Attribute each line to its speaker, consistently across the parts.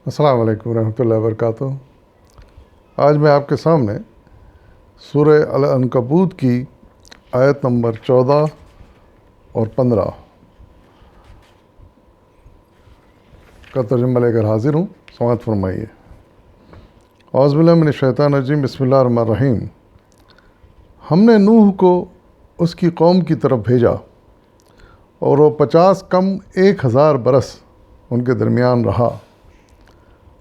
Speaker 1: السلام علیکم ورحمۃ اللہ وبرکاتہ۔ آج میں آپ کے سامنے سورہ العنکبوت کی آیت نمبر 14 اور 15 کا ترجمہ لے کر حاضر ہوں، سماعت فرمائیے۔ اعوذ باللہ من الشیطان الرجیم، بسم اللہ الرحمن الرحیم۔ ہم نے نوح کو اس کی قوم کی طرف بھیجا اور وہ 50 کم 1000 برس ان کے درمیان رہا۔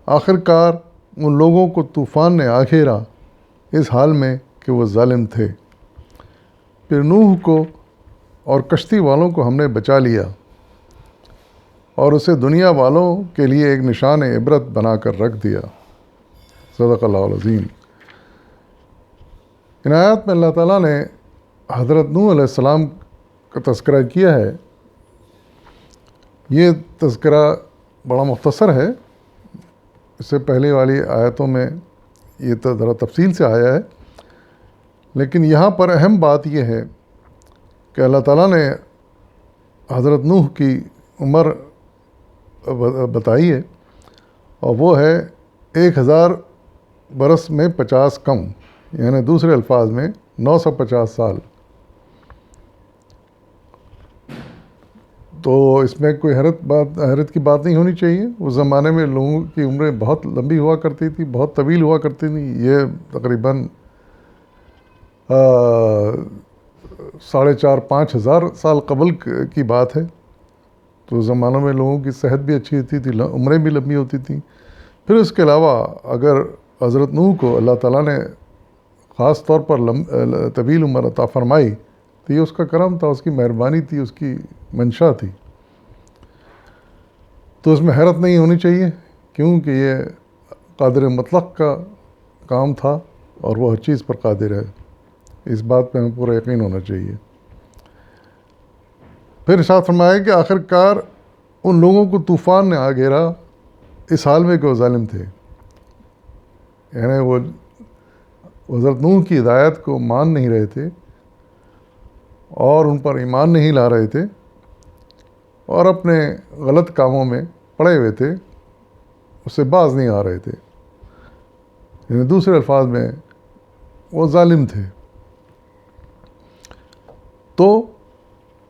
Speaker 1: آخر کار ان لوگوں کو طوفان نے آ گھیرا اس حال میں کہ وہ ظالم تھے۔ پھر نوح کو اور کشتی والوں کو ہم نے بچا لیا اور اسے دنیا والوں کے لیے ایک نشان عبرت بنا کر رکھ دیا۔ صدق اللہ العظیم۔ ان آیات میں اللہ تعالیٰ نے حضرت نوح علیہ السلام کا تذکرہ کیا ہے۔ یہ تذکرہ بڑا مختصر ہے، اس سے پہلے والی آیتوں میں یہ تو ذرا تفصیل سے آیا ہے، لیکن یہاں پر اہم بات یہ ہے کہ اللہ تعالیٰ نے حضرت نوح کی عمر بتائی ہے، اور وہ ہے 1000 برس میں 50 کم، یعنی دوسرے الفاظ میں 950 سال۔ تو اس میں کوئی حیرت کی بات نہیں ہونی چاہیے۔ اس زمانے میں لوگوں کی عمریں بہت لمبی ہوا کرتی تھی، بہت طویل ہوا کرتی تھی۔ یہ تقریباً 4500 5,000 سال قبل کی بات ہے۔ تو اس زمانوں میں لوگوں کی صحت بھی اچھی ہوتی تھی، عمریں بھی لمبی ہوتی تھیں۔ پھر اس کے علاوہ اگر حضرت نوح کو اللہ تعالیٰ نے خاص طور پر طویل عمر عطا فرمائی تو یہ اس کا کرم تھا، اس کی مہربانی تھی، اس کی منشا تھی۔ تو اس میں حیرت نہیں ہونی چاہیے، کیونکہ یہ قادر مطلق کا کام تھا اور وہ ہر چیز پر قادر ہے۔ اس بات پہ ہمیں پورا یقین ہونا چاہیے۔ پھر ارشاد فرمایا کہ آخر کار ان لوگوں کو طوفان نے آ گھیرا اس حال میں کہ وہ ظالم تھے، یعنی وہ حضرت نوح کی ہدایت کو مان نہیں رہے تھے اور ان پر ایمان نہیں لا رہے تھے اور اپنے غلط کاموں میں پڑے ہوئے تھے، اس سے باز نہیں آ رہے تھے، یعنی دوسرے الفاظ میں وہ ظالم تھے۔ تو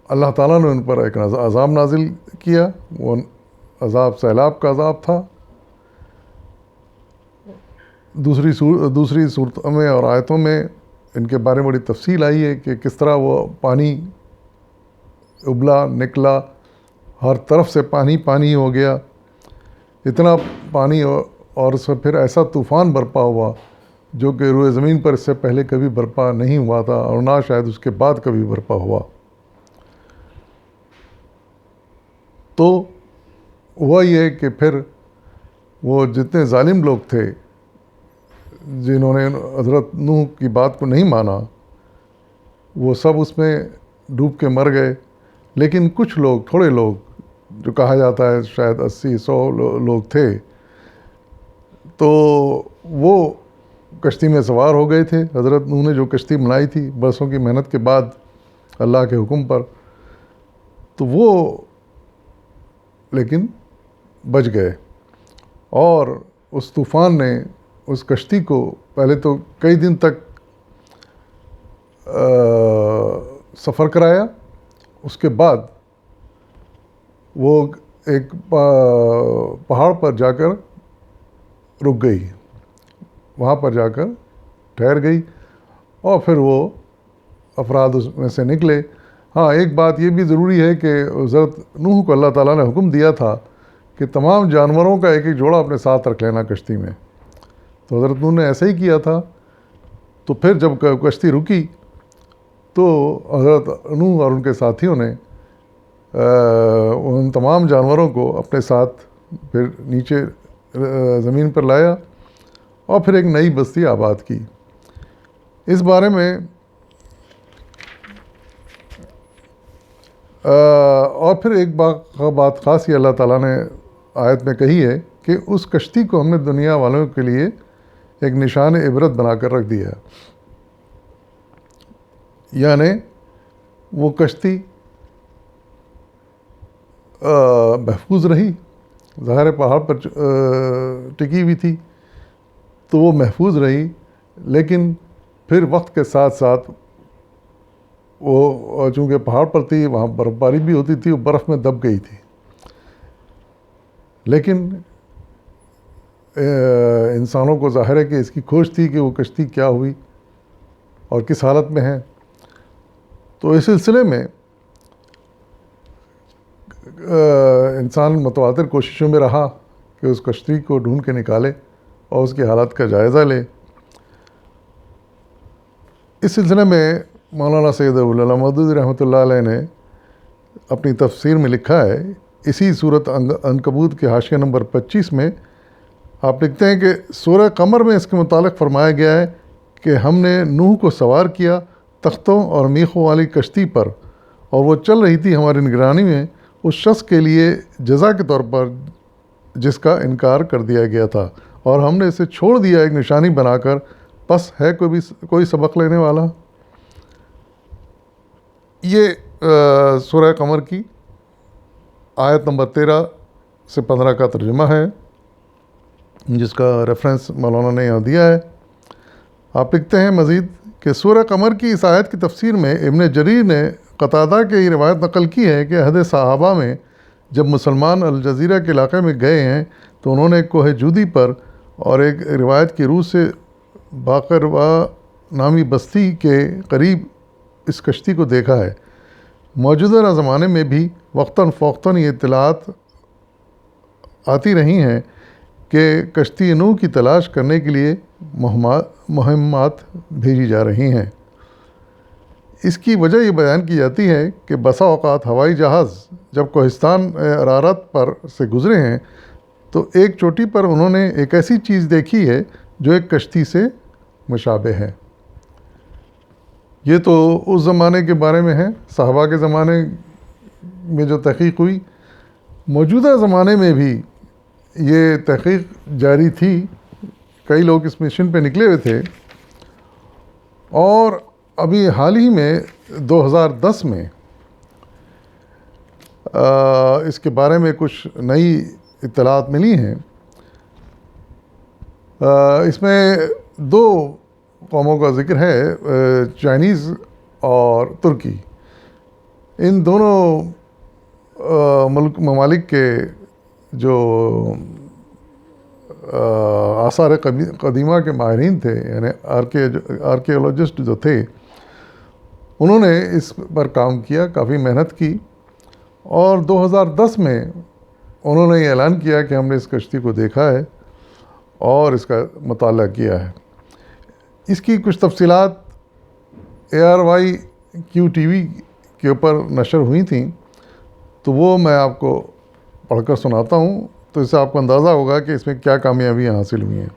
Speaker 1: اللہ تعالیٰ نے ان پر ایک عذاب نازل کیا۔ وہ عذاب سیلاب کا عذاب تھا۔ دوسری صورتوں میں اور آیتوں میں ان کے بارے میں بڑی تفصیل آئی ہے کہ کس طرح وہ پانی ابلا نکلا، ہر طرف سے پانی پانی ہو گیا، اتنا پانی، اور اس میں پھر ایسا طوفان برپا ہوا جو کہ روئے زمین پر اس سے پہلے کبھی برپا نہیں ہوا تھا اور نہ شاید اس کے بعد کبھی برپا ہوا۔ تو ہوا یہ کہ پھر وہ جتنے ظالم لوگ تھے جنہوں نے حضرت نوح کی بات کو نہیں مانا، وہ سب اس میں ڈوب کے مر گئے۔ لیکن کچھ لوگ، تھوڑے لوگ، جو کہا جاتا ہے شاید 80-100 لوگ تھے، تو وہ کشتی میں سوار ہو گئے تھے۔ حضرت نوح نے جو کشتی بنائی تھی برسوں کی محنت کے بعد اللہ کے حکم پر، تو وہ لیکن بچ گئے، اور اس طوفان نے اس کشتی کو پہلے تو کئی دن تک سفر کرایا، اس کے بعد وہ ایک پہاڑ پر جا کر رک گئی، وہاں پر جا کر ٹھہر گئی، اور پھر وہ افراد اس میں سے نکلے۔ ہاں، ایک بات یہ بھی ضروری ہے کہ حضرت نوح کو اللہ تعالیٰ نے حکم دیا تھا کہ تمام جانوروں کا ایک ایک جوڑا اپنے ساتھ رکھ لینا کشتی میں، تو حضرت نوح نے ایسا ہی کیا تھا۔ تو پھر جب کشتی رکی تو حضرت نوح اور ان کے ساتھیوں نے ان تمام جانوروں کو اپنے ساتھ پھر نیچے زمین پر لایا اور پھر ایک نئی بستی آباد کی۔ اس بارے میں اور پھر ایک بات خاص یہ اللہ تعالیٰ نے آیت میں کہی ہے کہ اس کشتی کو ہم نے دنیا والوں کے لیے ایک نشان عبرت بنا کر رکھ دیا ہے، یعنی وہ کشتی محفوظ رہی، ظاہر پہاڑ پر ٹکی ہوئی تھی تو وہ محفوظ رہی، لیکن پھر وقت کے ساتھ ساتھ وہ چونکہ پہاڑ پر تھی، وہاں برف باری بھی ہوتی تھی، وہ برف میں دب گئی تھی۔ لیکن انسانوں کو ظاہر ہے کہ اس کی کھوج تھی کہ وہ کشتی کیا ہوئی اور کس حالت میں ہے۔ تو اس سلسلے میں انسان متواتر کوششوں میں رہا کہ اس کشتی کو ڈھونڈ کے نکالے اور اس کی حالت کا جائزہ لے۔ اس سلسلے میں مولانا سید ابوالعلا مودودی رحمۃ اللہ علیہ نے اپنی تفسیر میں لکھا ہے، اسی سورۃ عنکبوت کے حاشیہ نمبر 25 میں آپ لکھتے ہیں کہ سورہ قمر میں اس کے متعلق فرمایا گیا ہے کہ ہم نے نوح کو سوار کیا تختوں اور میخوں والی کشتی پر، اور وہ چل رہی تھی ہماری نگرانی میں اس شخص کے لیے جزا کے طور پر جس کا انکار کر دیا گیا تھا، اور ہم نے اسے چھوڑ دیا ایک نشانی بنا کر، پس ہے کوئی سبق لینے والا۔ یہ سورہ قمر کی آیت نمبر 13 سے 15 کا ترجمہ ہے، جس کا ریفرنس مولانا نے یہاں دیا ہے۔ آپ لکھتے ہیں مزید کہ سورہ قمر کی اس آیت کی تفسیر میں ابن جریر نے قتادہ کی یہ روایت نقل کی ہے کہ عہد صحابہ میں جب مسلمان الجزیرہ کے علاقے میں گئے ہیں تو انہوں نے کوہ جودی پر اور ایک روایت کی روح سے باقروا نامی بستی کے قریب اس کشتی کو دیکھا ہے۔ موجودہ زمانے میں بھی وقتاً فوقتاً یہ اطلاعات آتی رہی ہیں کہ کشتی نوح کی تلاش کرنے کے لیے مہمات بھیجی جا رہی ہیں۔ اس کی وجہ یہ بیان کی جاتی ہے کہ بسا اوقات ہوائی جہاز جب کوہستان ارارات پر سے گزرے ہیں تو ایک چوٹی پر انہوں نے ایک ایسی چیز دیکھی ہے جو ایک کشتی سے مشابہ ہے۔ یہ تو اس زمانے کے بارے میں ہے، صحابہ کے زمانے میں جو تحقیق ہوئی۔ موجودہ زمانے میں بھی یہ تحقیق جاری تھی، کئی لوگ اس مشن پہ نکلے ہوئے تھے، اور ابھی حال ہی میں 2010 میں اس کے بارے میں کچھ نئی اطلاعات ملی ہیں۔ اس میں دو قوموں کا ذکر ہے، چائنیز اور ترکی۔ ان دونوں ممالک کے جو آثار قدیمہ کے ماہرین تھے، یعنی آرکیولوجسٹ جو تھے، انہوں نے اس پر کام کیا، کافی محنت کی، اور 2010 میں انہوں نے یہ اعلان کیا کہ ہم نے اس کشتی کو دیکھا ہے اور اس کا مطالعہ کیا ہے۔ اس کی کچھ تفصیلات ARYQTV کے اوپر نشر ہوئی تھیں، تو وہ میں آپ کو پڑھ کر سناتا ہوں، تو اس سے آپ کو اندازہ ہوگا کہ اس میں کیا کامیابیاں حاصل ہوئی ہیں۔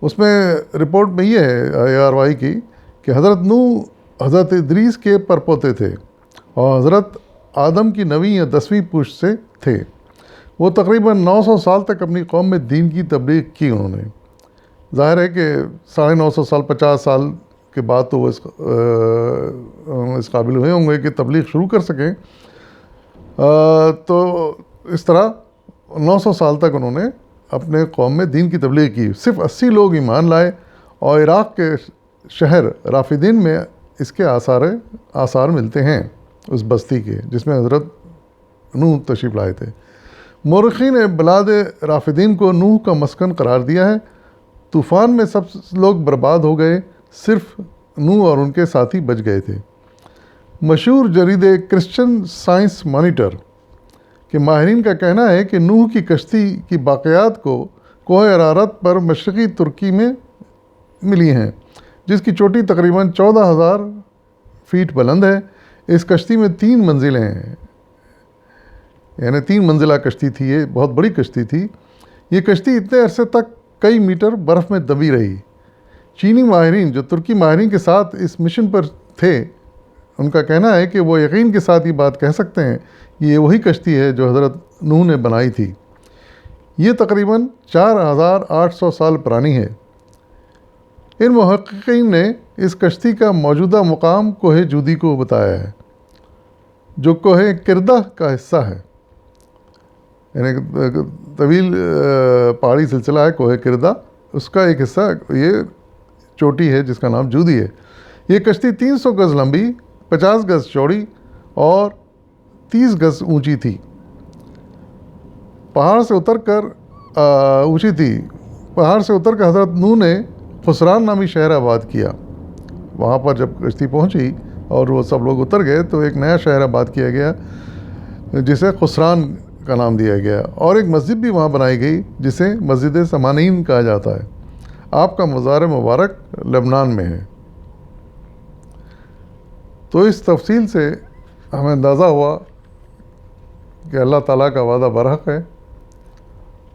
Speaker 1: اس میں رپورٹ میں یہ ہے ARY کی کہ حضرت نوح حضرت ادریس کے پرپوتے تھے اور حضرت آدم کی 9ویں یا 10ویں پشت سے تھے۔ وہ تقریباً 900 سال تک اپنی قوم میں دین کی تبلیغ کی انہوں نے۔ ظاہر ہے کہ 950 سال 50 سال کے بعد تو وہ اس قابل ہوئے ہوں گے کہ تبلیغ شروع کر سکیں، تو اس طرح 900 سال تک انہوں نے اپنے قوم میں دین کی تبلیغ کی۔ صرف 80 لوگ ایمان لائے، اور عراق کے شہر رافدین میں اس کے آثار ملتے ہیں، اس بستی کے جس میں حضرت نوح تشریف لائے تھے۔ مورخین نے بلاد رافدین کو نوح کا مسکن قرار دیا ہے۔ طوفان میں سب لوگ برباد ہو گئے، صرف نوح اور ان کے ساتھی بچ گئے تھے۔ مشہور جریدے کرسچن سائنس مانیٹر کے ماہرین کا کہنا ہے کہ نوح کی کشتی کی باقیات کو کوہ ارارات پر مشرقی ترکی میں ملی ہیں، جس کی چوٹی تقریباً 14,000 فیٹ بلند ہے۔ اس کشتی میں 3 منزلیں ہیں، یعنی 3 منزلہ کشتی تھی، یہ بہت بڑی کشتی تھی۔ یہ کشتی اتنے عرصے تک کئی میٹر برف میں دبی رہی۔ چینی ماہرین جو ترکی ماہرین کے ساتھ اس مشن پر تھے، ان کا کہنا ہے کہ وہ یقین کے ساتھ یہ بات کہہ سکتے ہیں کہ یہ وہی کشتی ہے جو حضرت نوح نے بنائی تھی۔ یہ تقریباً 4,800 سال پرانی ہے۔ ان محققین نے اس کشتی کا موجودہ مقام کوہ جودی کو بتایا ہے، جو کوہ کردہ کا حصہ ہے۔ یعنی طویل پہاڑی سلسلہ ہے کوہ کردہ، اس کا ایک حصہ یہ چوٹی ہے جس کا نام جودی ہے۔ یہ کشتی 300 گز لمبی، 50 گز چوڑی اور 30 گز اونچی تھی۔ پہاڑ سے اتر کر حضرت نوح نے خسران نامی شہر آباد کیا۔ وہاں پر جب کشتی پہنچی اور وہ سب لوگ اتر گئے تو ایک نیا شہر آباد کیا گیا جسے خسران کا نام دیا گیا، اور ایک مسجد بھی وہاں بنائی گئی جسے مسجد سمانین کہا جاتا ہے۔ آپ کا مزار مبارک لبنان میں ہے۔ تو اس تفصیل سے ہمیں اندازہ ہوا کہ اللہ تعالیٰ کا وعدہ برحق ہے،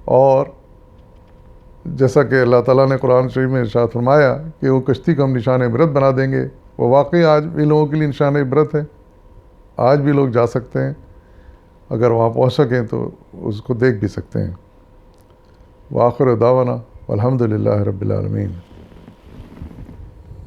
Speaker 1: اور جیسا کہ اللہ تعالیٰ نے قرآن شریف میں ارشاد فرمایا کہ وہ کشتی کو ہم نشان عبرت بنا دیں گے، وہ واقعی آج بھی لوگوں کے لیے نشان عبرت ہے۔ آج بھی لوگ جا سکتے ہیں، اگر وہاں پہنچ سکیں تو اس کو دیکھ بھی سکتے ہیں۔ وآخر دعوانا والحمد للہ رب العالمین۔